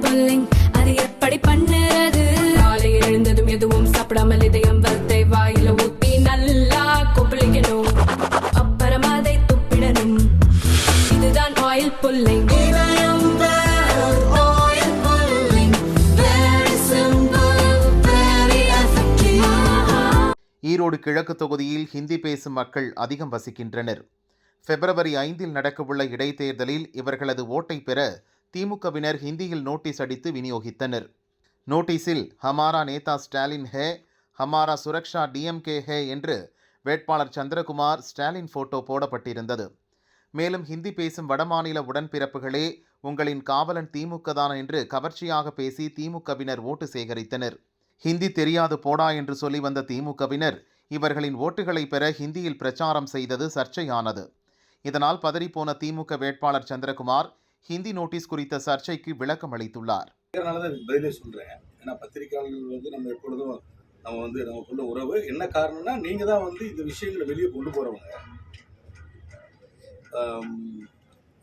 Pulling அது எப்படி பண்ணுறது? காலையில் எழுந்ததும் எதுவும் சாப்பிடாமல் இதயம் வளத்தை வாயில ஊத்தி நல்லா கொப்பளிக்கணும், அப்புறம் அதை துப்பிடணும். இதுதான் ஆயில் புல்லிங். ஈரோடு கிழக்கு தொகுதியில் ஹிந்தி பேசும் மக்கள் அதிகம் வசிக்கின்றனர். பிப்ரவரி 5 நடக்கவுள்ள இடைத்தேர்தலில் இவர்களது ஓட்டை பெற திமுகவினர் ஹிந்தியில் நோட்டீஸ் அடித்து விநியோகித்தனர். நோட்டீஸில் ஹமாரா நேதா ஸ்டாலின் ஹே, ஹமாரா சுரக்ஷா டிஎம்கே ஹே என்று வேட்பாளர் சந்திரகுமார் ஸ்டாலின் போட்டோ போடப்பட்டிருந்தது. மேலும் ஹிந்தி பேசும் வடமாநில உடன்பிறப்புகளே உங்களின் காவலன் திமுக தான் என்று கவர்ச்சியாக பேசி திமுகவினர் ஓட்டு சேகரித்தனர். ஹிந்தி தெரியாது போடா என்று சொல்லி வந்த திமுகவினர் இவர்களின் ஓட்டுகளை பெற ஹிந்தியில் பிரச்சாரம் செய்தது சர்ச்சையானது. இதனால் பதறிப்போன திமுக வேட்பாளர் சந்திரகுமார் ஹிந்தி நோட்டீஸ் குறித்த சர்ச்சைக்கு விளக்கம் அளித்துள்ளார். பதிலே சொல்றேன். ஏன்னா பத்திரிகையாளர்கள் நம்ம எப்பொழுதும் நமக்குள்ள உறவு என்ன காரணம்னா நீங்க தான் இந்த விஷயங்களை வெளியே கொண்டு போறவங்க.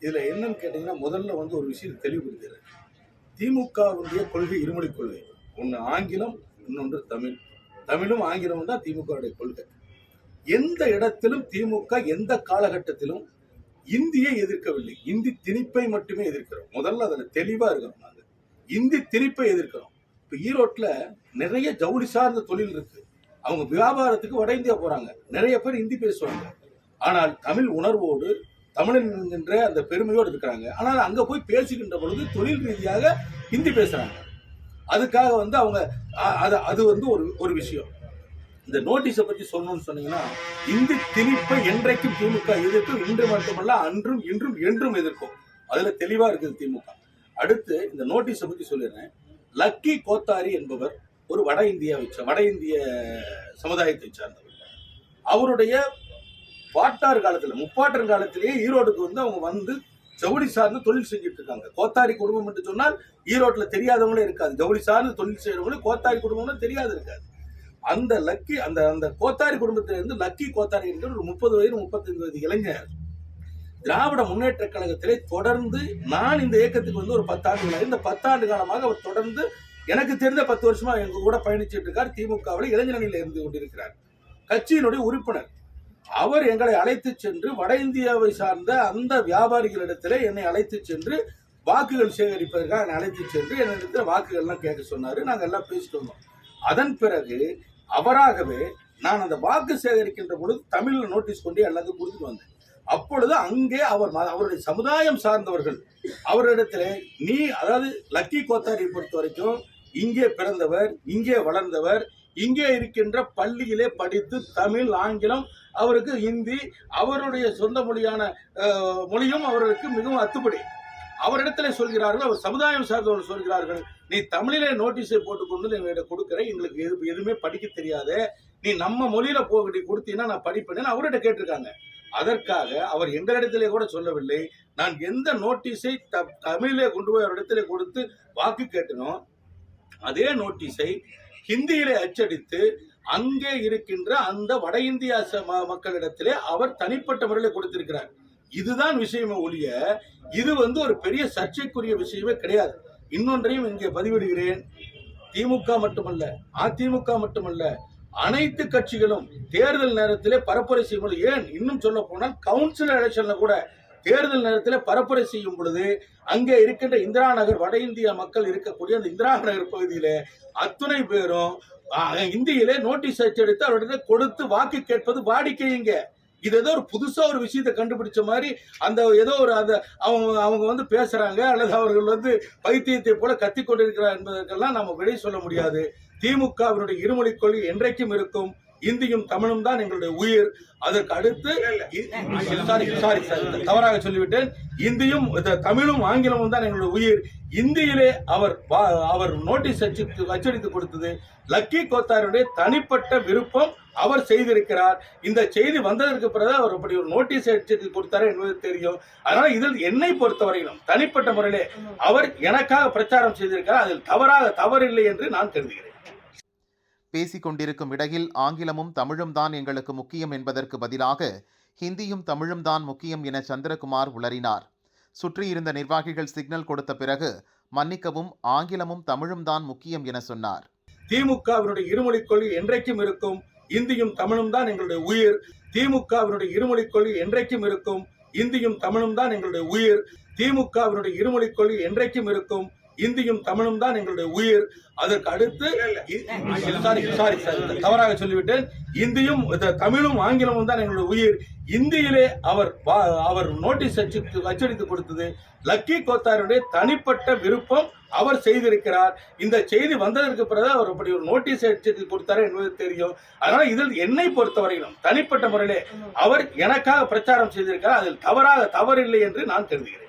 இதுல என்னன்னு கேட்டீங்கன்னா முதல்ல ஒரு விஷயம் தெளிவுபடுத்துறது. திமுகவுடைய கொள்கை இருமொழி கொள்கை. ஒன்று ஆங்கிலம், இன்னொன்று தமிழ். தமிழும் ஆங்கிலமும் தான் திமுகவுடைய கொள்கை. எந்த இடத்திலும் திமுக எந்த காலகட்டத்திலும் இந்தியை எதிர்க்கவில்லை, இந்தி திணிப்பை மட்டுமே எதிர்க்கிறோம். முதல்ல அதில் தெளிவா இருக்கிறோம். நாங்கள் இந்தி திணிப்பை எதிர்க்கிறோம். இப்போ ஈரோட்டில் நிறைய ஜவுளி சார்ந்த தொழில் இருக்கு. அவங்க வியாபாரத்துக்கு வட இந்தியா போறாங்க. நிறைய பேர் இந்தி பேசுவாங்க. ஆனால் தமிழ் உணர்வோடு தமிழன் என்கின்ற அந்த பெருமையோடு இருக்கிறாங்க. ஆனால் அங்க போய் பேசுகின்ற பொழுது தொழில் ரீதியாக ஹிந்தி பேசுறாங்க. அதுக்காக அவங்க அது ஒரு விஷயம். இந்த நோட்டீஸை பற்றி சொல்லணும்னு சொன்னீங்கன்னா இந்தி திணிப்பை என்றைக்கும் திமுக எதிர்க்கும். இன்று மட்டுமல்ல, அன்றும் இன்றும் என்றும் எதிர்க்கும். அதுல தெளிவா இருக்குது திமுக. அடுத்து இந்த நோட்டீஸை பற்றி சொல்லிடுறேன். லக்கி கோத்தாரி என்பவர் ஒரு வட இந்திய சமுதாயத்தை சார்ந்தவர். அவருடைய பாட்டார் காலத்துல முப்பாட்டர் காலத்திலேயே ஈரோடுக்கு அவங்க ஜவுளி சார்ந்து தொழில் செஞ்சுட்டு இருக்காங்க. கோத்தாரி குடும்பம் என்று சொன்னால் ஈரோட்டுல தெரியாதவங்களே இருக்காது. ஜவுளி சார்ந்து தொழில் செய்யறவங்களும் கோத்தாரி குடும்பம்னு தெரியாது இருக்காது. அந்த லக்கி அந்த கோத்தாரி குடும்பத்திலிருந்து லக்கி கோத்தாரி என்கிற ஒரு 30 வயது 35 வயது இளைஞர் திராவிட முன்னேற்ற கழகத்திலே தொடர்ந்து, நான் இந்த இயக்கத்துக்கு ஒரு 10 ஆண்டுகள், இந்த 10 ஆண்டு காலமாக அவர் தொடர்ந்து எனக்கு தெரிந்த 10 வருஷமா எங்க கூட பயணிச்சுட்டு இருக்கார். திமுகவில் இளைஞரணியில் இருந்து கொண்டிருக்கிறார். கட்சியினுடைய உறுப்பினர். அவர் எங்களை அழைத்து சென்று வட இந்தியாவை சார்ந்த அந்த வியாபாரிகளிடத்திலே என்னை அழைத்து சென்று வாக்குகள் சேகரிப்பதற்காக என்னை அழைத்து சென்று என்னிடத்துல வாக்குகள்லாம் கேட்க சொன்னாரு. நாங்கள் எல்லாம் பேசிட்டு வந்தோம். அதன் பிறகு அவராகவே நான் அந்த வாக்கு சேகரிக்கின்ற பொழுது தமிழ்ல நோட்டீஸ் கொண்டு எல்லாத்தையும் கொடுத்துட்டு வந்தேன். அப்பொழுது அங்கே அவருடைய சமுதாயம் சார்ந்தவர்கள் அவரிடத்திலே அதாவது லக்கி கோத்தாரியை பொறுத்த வரைக்கும் இங்கே பிறந்தவர், இங்கே வளர்ந்தவர், இங்கே இருக்கின்ற பள்ளியிலே படித்து தமிழ், ஆங்கிலம், அவருக்கு ஹிந்தி, அவருடைய சொந்த மொழியான மொழியும் அவருக்கு மிகவும் அத்துப்படி. அவரிடத்துல சொல்கிறார்கள், அவர் சமுதாயம் சார்ந்தவர்கள் சொல்கிறார்கள், நீ தமிழிலே நோட்டீஸை போட்டுக்கொண்டு எங்களிடம் கொடுக்குற, எங்களுக்கு எதுவுமே படிக்க தெரியாத, நீ நம்ம மொழியில போகட்டி கொடுத்தீங்கன்னா நான் படிப்பேன்னு அவர்கிட்ட கேட்டிருக்காங்க. அதற்காக அவர் எங்களிடத்திலே கூட சொல்லவில்லை. நான் எந்த நோட்டீஸை தமிழிலே கொண்டு போய் அவரிடத்திலே கொடுத்து வாக்கு கேட்டனோ அதே நோட்டீஸை ஹிந்தியிலே அச்சடித்து அங்கே இருக்கின்ற அந்த வட இந்திய மக்களிடத்திலே அவர் தனிப்பட்ட முறையில் கொடுத்திருக்கிறார். இதுதான் விஷயமே ஒழிய இது ஒரு பெரிய சர்ச்சைக்குரிய விஷயமே கிடையாது. இன்னொன்றையும் இங்கே பதிவிடுகிறேன். திமுக மட்டுமல்ல, அதிமுக மட்டுமல்ல, அனைத்து கட்சிகளும் தேர்தல் நேரத்திலே பரப்புரை செய்யும். ஏன் இன்னும் சொல்ல போனால் கவுன்சில் எலெக்ஷன்ல கூட தேர்தல் நேரத்தில் பரப்புரை செய்யும் பொழுது அங்கே இருக்கின்ற இந்திரா நகர் வட இந்திய மக்கள் இருக்கக்கூடிய அந்த இந்திரா நகர் பகுதியில அத்துணை பேரும் இந்தியிலே நோட்டீஸ் அச்சடித்து அவர்கிட்ட கொடுத்து வாக்கு கேட்பது வாடிக்கைங்க. இது ஏதோ ஒரு புதுசா ஒரு விஷயத்தை கண்டுபிடிச்ச மாதிரி அந்த ஏதோ ஒரு அவங்க பேசுறாங்க அல்லது அவர்கள் பைத்தியத்தை போல கத்தி கொண்டிருக்கிறார் என்பதற்கெல்லாம் நம்ம விடை சொல்ல முடியாது. திமுக அவருடைய இருமொழி கொள்கை என்றைக்கும் இருக்கும். இந்தியும் தமிழும் தான் எங்களுடைய உயிர். அதற்கு அடுத்து தவறாக சொல்லிவிட்டேன். இந்தியும் தமிழும் ஆங்கிலமும் தான் எங்களுடைய உயிர். இந்தியிலே அவர் நோட்டீஸ் அச்சடித்து கொடுத்தது லக்கி கோத்தாருடைய தனிப்பட்ட விருப்பம். அவர் செய்திருக்கிறார். இந்த செய்தி வந்ததற்கு பிறகு அவர் அப்படி ஒரு நோட்டீஸ் அச்சடித்து கொடுத்தாரு என்பது தெரியும். அதனால இதில் என்னை பொறுத்தவரையிலும் தனிப்பட்ட முறையிலே அவர் எனக்காக பிரச்சாரம் செய்திருக்கிறார். அதில் தவறில்லை என்று நான் கருதுகிறேன். பேசிக் கொண்டிருக்கும் இடையில் ஆங்கிலமும் தமிழும் தான் எங்களுக்கு முக்கியம் என்பதற்கு பதிலாக ஹிந்தியும் தமிழும் தான் முக்கியம் என சந்திரகுமார் உளறினார். சுற்றியிருந்த நிர்வாகிகள் சிக்னல் கொடுத்த பிறகு மன்னிக்கவும், ஆங்கிலமும் தமிழும் தான் முக்கியம் என சொன்னார். திமுகவினுடைய இருமொழிக் கொள்கை என்றைக்கும் இருக்கும், இந்தியும் தமிழும் தான் எங்களுடைய உயிர். திமுகவினுடைய இருமொழிக் கொள்கை என்றைக்கும் இருக்கும், இந்தியும் தமிழும் தான் எங்களுடைய உயிர். திமுகவினுடைய இருமொழிக் கொள்கை என்றைக்கும் இருக்கும், இந்தியும் தமிழும் தான் எங்களுடைய உயிர். அதற்கு அடுத்து சாரி தவறாக சொல்லிவிட்டேன். இந்தியும் தமிழும் ஆங்கிலமும் தான் எங்களுடைய உயிர். இந்தியிலே அவர் நோட்டீஸ் அச்சடித்து கொடுத்தது லக்கி கோத்தாருடைய தனிப்பட்ட விருப்பம். அவர் செய்திருக்கிறார். இந்த செய்தி வந்ததற்கு பிறகு அவர் அப்படி ஒரு நோட்டீஸ் அச்சடித்து கொடுத்தாரு என்பது தெரியும். அதனால இதில் என்னை பொறுத்தவரையிலும் தனிப்பட்ட முறையிலே அவர் எனக்காக பிரச்சாரம் செய்திருக்கிறார். அதில் தவறில்லை என்று நான் கருதுகிறேன்.